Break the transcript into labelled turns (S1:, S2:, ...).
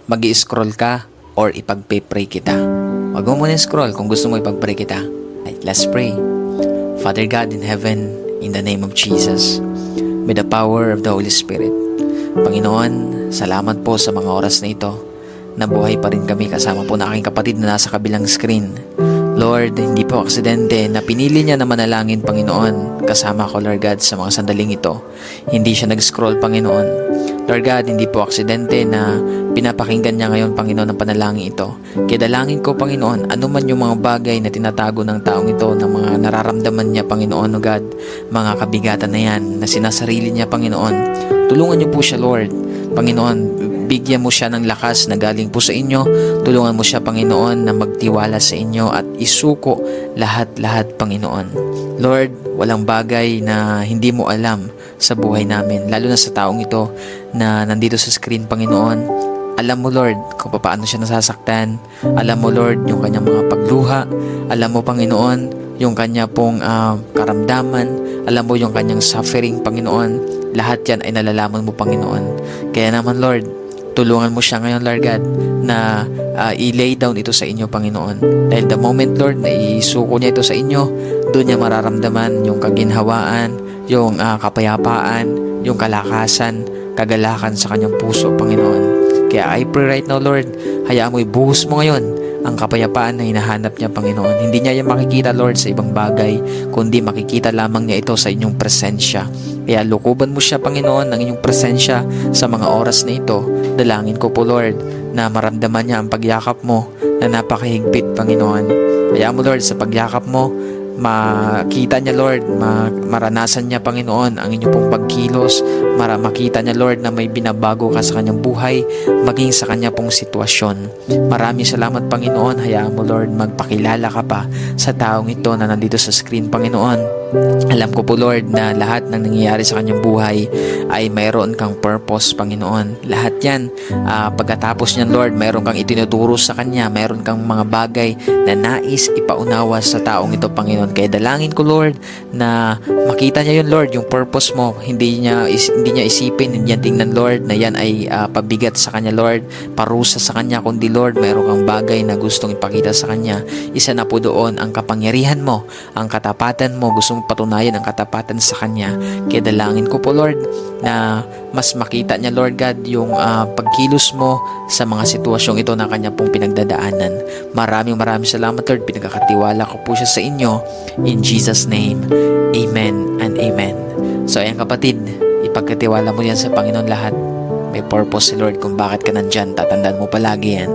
S1: mag-i-scroll ka or ipagpe-pray kita. Wag mo muna scroll kung gusto mo ipag-pray kita. Right, let's pray. Father God in heaven, in the name of Jesus, with the power of the Holy Spirit, Panginoon, salamat po sa mga oras na ito. Nabuhay pa rin kami kasama po na aking kapatid na nasa kabilang screen. Lord, hindi po aksidente na pinili niya na manalangin, Panginoon, kasama ko, Lord God, sa mga sandaling ito. Hindi siya nag-scroll, Panginoon. Lord God, hindi po aksidente na pinapakinggan niya ngayon, Panginoon, ang panalangin ito. Kaya dalangin ko, Panginoon, anuman yung mga bagay na tinatago ng taong ito, ng mga nararamdaman niya, Panginoon, O God, mga kabigatan na yan, na sinasarili niya, Panginoon. Tulungan niyo po siya, Lord. Panginoon, bigyan mo siya ng lakas na galing po sa inyo. Tulungan mo siya, Panginoon, na magtiwala sa inyo at isuko lahat-lahat, Panginoon. Lord, walang bagay na hindi mo alam sa buhay namin, lalo na sa taong ito na nandito sa screen, Panginoon. Alam mo, Lord, kung paano siya nasasaktan. Alam mo, Lord, yung kanyang mga pagluha. Alam mo, Panginoon, yung kanya pong karamdaman. Alam mo yung kanyang suffering, Panginoon. Lahat yan ay nalalaman mo, Panginoon. Kaya naman, Lord, tulungan mo siya ngayon, Lord God, na i-lay down ito sa inyo, Panginoon. Dahil the moment, Lord, na isuko niya ito sa inyo, doon niya mararamdaman yung kaginhawaan, yung kapayapaan, yung kalakasan, kagalakan sa kanyang puso, Panginoon. Kaya I pray right now, Lord, hayaan mo ibuhos mo ngayon ang kapayapaan na hinahanap niya, Panginoon. Hindi niya yan makikita, Lord, sa ibang bagay, kundi makikita lamang niya ito sa inyong presensya. Kaya lukuban mo siya, Panginoon, ng inyong presensya sa mga oras na ito. Dalangin ko po, Lord, na maramdaman niya ang pagyakap mo na napakahigpit, Panginoon. Kaya mo, Lord, sa pagyakap mo, makita niya, Lord, maranasan niya, Panginoon, ang inyong pong pagkilos, makita niya, Lord, na may binabago ka sa kanyang buhay, maging sa kanya pong sitwasyon. Maraming salamat, Panginoon. Hayaan mo, Lord, magpakilala ka pa sa taong ito na nandito sa screen, Panginoon. Alam ko po, Lord, na lahat ng nangyayari sa kanyang buhay ay mayroon kang purpose, Panginoon. Lahat yan, pagkatapos niyan, Lord, mayroon kang itinuturo sa kanya, mayroon kang mga bagay na nais ipaunawa sa taong ito, Panginoon. Kaya dalangin ko, Lord, na makita niya yun, Lord, yung purpose mo. Hindi niya isipin, hindi niya tingnan, Lord, na yan ay pabigat sa kanya, Lord, parusa sa kanya, kundi, Lord, mayroon kang bagay na gustong ipakita sa kanya. Isa na po doon ang kapangyarihan mo, ang katapatan mo, gusto mong patunayan ang katapatan sa kanya. Kaya dalangin ko po, Lord, na mas makita niya, Lord God, yung pagkilos mo sa mga sitwasyong ito na kanya pong pinagdadaanan. Maraming salamat, Lord. Pinagkakatiwala ko po siya sa inyo. In Jesus' name, Amen and Amen. So, ayan kapatid, ipagkatiwala mo yan sa Panginoon lahat. May purpose si Lord kung bakit ka nandyan. Tatandaan mo palagi yan.